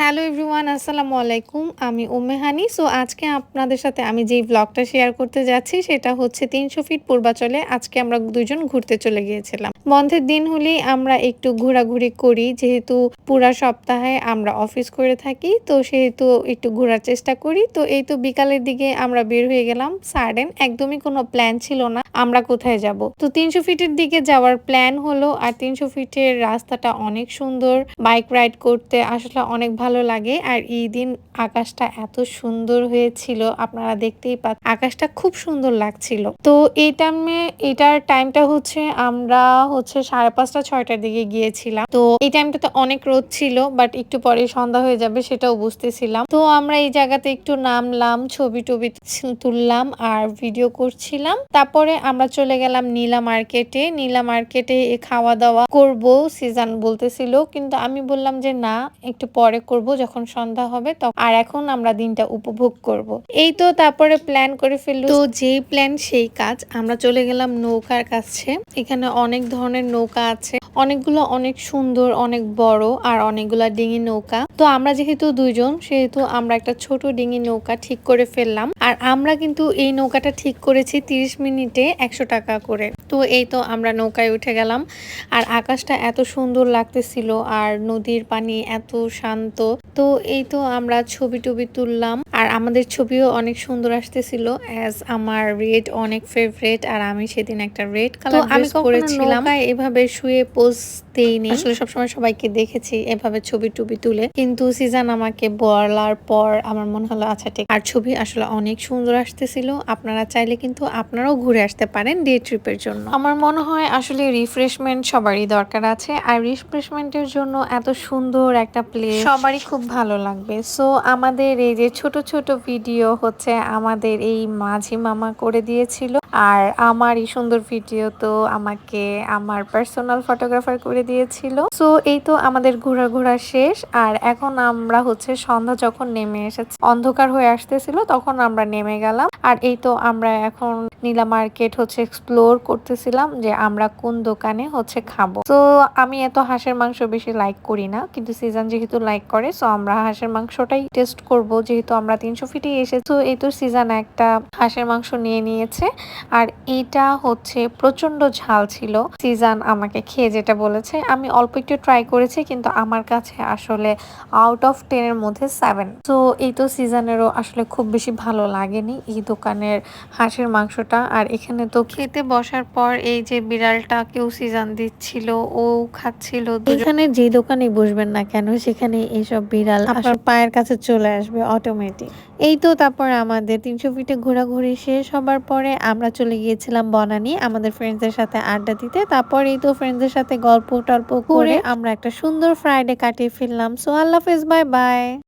Hello everyone, আসসালামু আলাইকুম। আমি উম্মে হানি। সো আজকে আপনাদের সাথে আমি যেই ব্লগটা শেয়ার করতে যাচ্ছি সেটা হচ্ছে ৩০০ ফিট পূর্বাচলে আজকে আমরা দুজন ঘুরতে চলে গিয়েছিলাম। বন্ধের দিন হলেই আমরা একটু ঘোরাঘুরি করি, যেহেতু পুরা সপ্তাহে আমরা অফিস করে থাকি, তো সেহেতু একটু ঘোরার চেষ্টা করি। তো এই তো বিকালের দিকে আমরা বের হয়ে গেলাম সাডেন, একদমই কোনো প্ল্যান ছিল না আমরা কোথায় যাব। তো ৩০০ ফিটের দিকে যাওয়ার প্ল্যান হলো। আর ৩০০ ফিটের রাস্তাটা অনেক সুন্দর, বাইক রাইড করতে আসলে অনেক ভালো লাগে। আর এই দিন আকাশটা এত সুন্দর হয়েছিল, আপনারা দেখতেই পাচ্ছেন আকাশটা খুব সুন্দর লাগছিল। তো এটার টাইমটা হচ্ছে আমরা 5:30-6টার দিকে গিয়েছিলাম। তো এই টাইমটাতে অনেক রোদ ছিল, বাট একটু পরে সন্ধ্যা হয়ে যাবে সেটাও বুঝতেছিলাম। তো আমরা এই জায়গাতে একটু নামলাম, ছবি টবি তুললাম আর ভিডিও করছিলাম। তারপরে আমরা চলে গেলাম নীলা মার্কেটে। নীলা মার্কেটে খাওয়া দাওয়া করব সিজন বলতেছিল, কিন্তু আমি বললাম যে না, একটু পরে করব যখন সন্ধ্যা হবে তখন। আর এখন আমরা দিনটা উপভোগ করব। এই তো তারপরে প্ল্যান করে ফেললো। তো যেই প্ল্যান সেই কাজ, আমরা চলে গেলাম নৌকার কাছে। এখানে অনেক ধরনের নৌকা আছে, অনেকগুলো অনেক সুন্দর, অনেক বড়, আর অনেকগুলা ডিঙি নৌকা। তো আমরা যেহেতু দুইজন, সেহেতু আমরা একটা ছোট ডিঙি নৌকা ঠিক করে ফেললাম। আর আমরা কিন্তু এই নৌকাটা ঠিক করেছি 30 মিনিটে 100 টাকা করে। তো এই তো আমরা নৌকায় উঠে গেলাম। আর আকাশটা এত সুন্দর লাগতেছিল, আর নদীর পানি এত শান্ত। তো এই তো আমরা ছবি টবি তুললাম, আর আমাদের ছবিও অনেক সুন্দর আসতেছিল। অ্যাজ আমার রেড অনেক ফেভারিট, আর আমি সেদিন একটা রেড কালার ড্রেস পরেছিলাম। এভাবে শুয়ে পোজ দেইনি, আসলে সবসময় সবাইকে দেখেছি এভাবে ছবি টবি তুলে, কিন্তু সিজন আমাকে বলার পর আমার মনে হলো আচ্ছা ঠিক। আর ছবি আসলে অনেক সুন্দর আসতেছিল। আপনারা চাইলে কিন্তু আপনারাও ঘুরে আসতে পারেন ডে ট্রিপের জন্য। আমার মনে হয় আসলে রিফ্রেশমেন্ট সবারই দরকার আছে, আর রিফ্রেশমেন্টের জন্য এত সুন্দর একটা প্লেস সবারই খুব ভালো লাগবে। সো আমাদের এই যে ছোট ছোট ভিডিও হচ্ছে আমাদের এই মাঝি মামা করে দিয়েছিল, আর আমার এই সুন্দর ভিডিও তো আমাকে আমার পার্সোনাল ফটোগ্রাফার করে দিয়েছিল। সো এই তো আমাদের ঘোরা শেষ। আর এখন আমরা সন্ধ্যা যখন নেমে এসেছে, অন্ধকার হয়ে আসতেছিল, তখন আমরা নেমে গেলাম। আর এই তো আমরা এখন নীলা মার্কেট এক্সপ্লোর করতেছিলাম যে আমরা কোন দোকানে খাবো। তো আমি এত হাঁসের মাংস বেশি লাইক করি না, কিন্তু সিজন যেহেতু লাইক করে, সো আমরা হাঁসের মাংসটাই টেস্ট করব, যেহেতু আমরা ৩০০ ফিটে এসেছি। তো এই তো সিজন একটা হাঁসের মাংস নিয়েছে। আর এটা প্রচন্ড ঝাল ছিল। সিজন আমাকে খেয়ে যেটা বলেছে, আমি অল্প একটু ট্রাই করেছি, কিন্তু আমার কাছে আসলে আউট অফ 10 এর মধ্যে 7। তো এই তো সিজনেরও আসলে খুব বেশি ভালো লাগেনি এই দোকানের হাঁসের মাংসটা। আর এখানে তো খেতে বসার পর এই যে বিড়ালটাকেও সিজন দিচ্ছিল, ও খাচ্ছিল। এখানে যে দোকানে বসবেন না কেন, সেখানে এইসব বিড়াল আপনার পায়ের কাছে চলে আসবে অটোমেটিক। এই তো তারপর আমাদের ৩০০ ফিটে ঘোরাঘুরি শেষ হবার পরে আমরা চলে গিয়েছিলাম বনানী আমাদের ফ্রেন্ডসদের সাথে আড্ডা দিতে। তারপর এই তো ফ্রেন্ডসদের সাথে গল্প টল্প করে আমরা একটা সুন্দর ফ্রাইডে কাটিয়ে ফেললাম। সো আল্লাহ হাফেজ, বাই বাই।